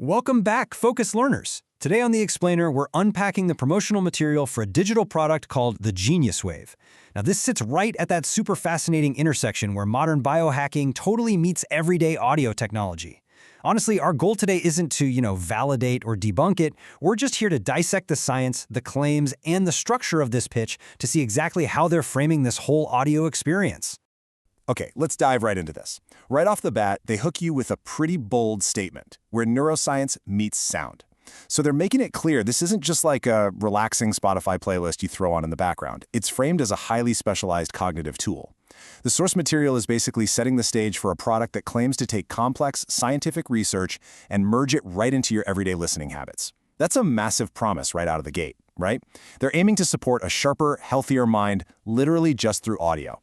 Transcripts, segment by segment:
Welcome back, Focus Learners. Today on The Explainer, we're unpacking the promotional material for a digital product called the Genius Wave. Now, this sits right at that super fascinating intersection where modern biohacking totally meets everyday audio technology. Honestly, our goal today isn't to, validate or debunk it. We're just here to dissect the science, the claims, and the structure of this pitch to see exactly how they're framing this whole audio experience. Okay, let's dive right into this. Right off the bat, they hook you with a pretty bold statement, where neuroscience meets sound. So they're making it clear this isn't just like a relaxing Spotify playlist you throw on in the background. It's framed as a highly specialized cognitive tool. The source material is basically setting the stage for a product that claims to take complex scientific research and merge it right into your everyday listening habits. That's a massive promise right out of the gate, right? They're aiming to support a sharper, healthier mind, literally just through audio.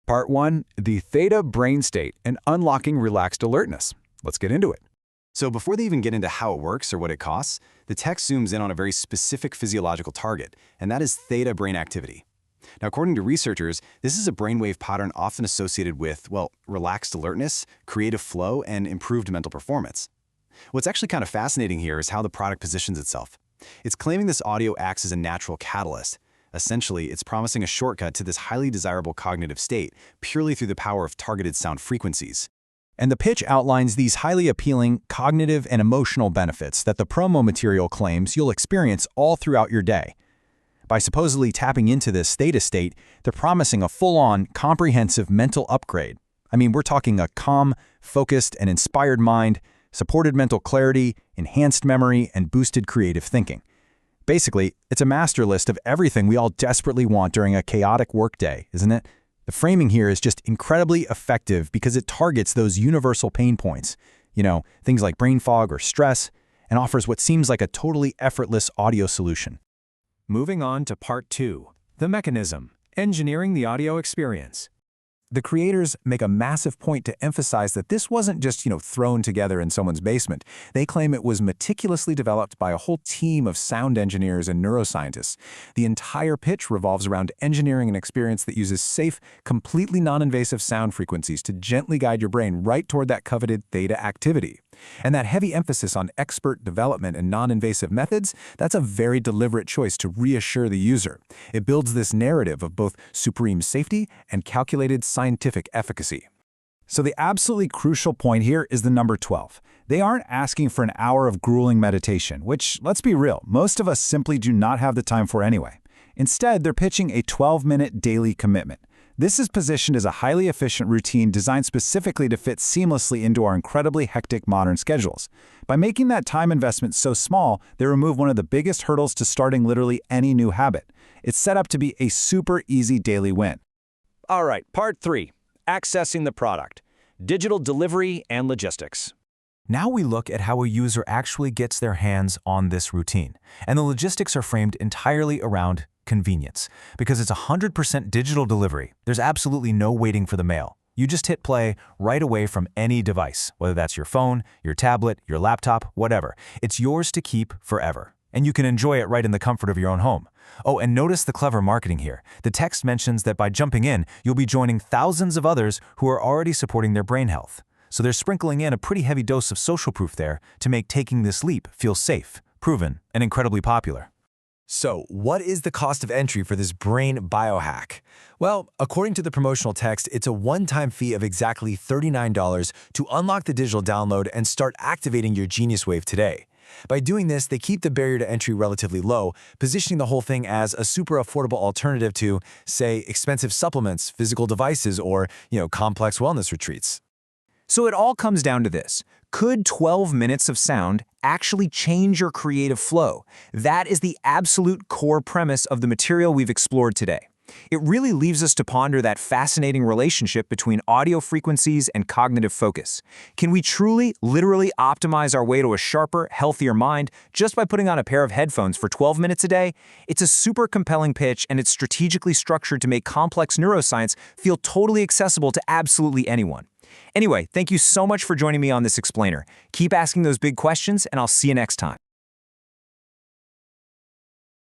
Part 1, the Theta brain state and unlocking relaxed alertness. Let's get into it. So before they even get into how it works or what it costs, the text zooms in on a very specific physiological target, and that is theta brain activity. Now, according to researchers, this is a brainwave pattern often associated with, relaxed alertness, creative flow, and improved mental performance. What's actually kind of fascinating here is how the product positions itself. It's claiming this audio acts as a natural catalyst. Essentially, it's promising a shortcut to this highly desirable cognitive state purely through the power of targeted sound frequencies. And the pitch outlines these highly appealing cognitive and emotional benefits that the promo material claims you'll experience all throughout your day. By supposedly tapping into this theta state, they're promising a full-on, comprehensive mental upgrade. I mean, we're talking a calm, focused, and inspired mind, supported mental clarity, enhanced memory, and boosted creative thinking. Basically, it's a master list of everything we all desperately want during a chaotic workday, isn't it? The framing here is just incredibly effective because it targets those universal pain points, things like brain fog or stress, and offers what seems like a totally effortless audio solution. Moving on to Part 2, the mechanism, engineering the audio experience. The creators make a massive point to emphasize that this wasn't just, thrown together in someone's basement. They claim it was meticulously developed by a whole team of sound engineers and neuroscientists. The entire pitch revolves around engineering an experience that uses safe, completely non-invasive sound frequencies to gently guide your brain right toward that coveted theta activity. And that heavy emphasis on expert development and non-invasive methods, that's a very deliberate choice to reassure the user. It builds this narrative of both supreme safety and calculated scientific efficacy. So the absolutely crucial point here is the number 12. They aren't asking for an hour of grueling meditation, which, let's be real, most of us simply do not have the time for anyway. Instead, they're pitching a 12-minute daily commitment. This is positioned as a highly efficient routine designed specifically to fit seamlessly into our incredibly hectic modern schedules. By making that time investment so small, they remove one of the biggest hurdles to starting literally any new habit. It's set up to be a super easy daily win. All right, Part 3, accessing the product, digital delivery and logistics. Now we look at how a user actually gets their hands on this routine, and the logistics are framed entirely around convenience. Because it's 100% digital delivery, there's absolutely no waiting for the mail. You just hit play right away from any device, whether that's your phone, your tablet, your laptop, whatever. It's yours to keep forever. And you can enjoy it right in the comfort of your own home. Oh, and notice the clever marketing here. The text mentions that by jumping in, you'll be joining thousands of others who are already supporting their brain health. So they're sprinkling in a pretty heavy dose of social proof there to make taking this leap feel safe, proven, and incredibly popular. So, what is the cost of entry for this brain biohack? Well, according to the promotional text, it's a one-time fee of exactly $39 to unlock the digital download and start activating your Genius Wave today. By doing this, they keep the barrier to entry relatively low, positioning the whole thing as a super affordable alternative to, say, expensive supplements, physical devices, or, complex wellness retreats. So it all comes down to this. Could 12 minutes of sound actually change your creative flow? That is the absolute core premise of the material we've explored today. It really leaves us to ponder that fascinating relationship between audio frequencies and cognitive focus. Can we truly, literally optimize our way to a sharper, healthier mind just by putting on a pair of headphones for 12 minutes a day? It's a super compelling pitch, and it's strategically structured to make complex neuroscience feel totally accessible to absolutely anyone. Anyway, thank you so much for joining me on this explainer. Keep asking those big questions, and I'll see you next time.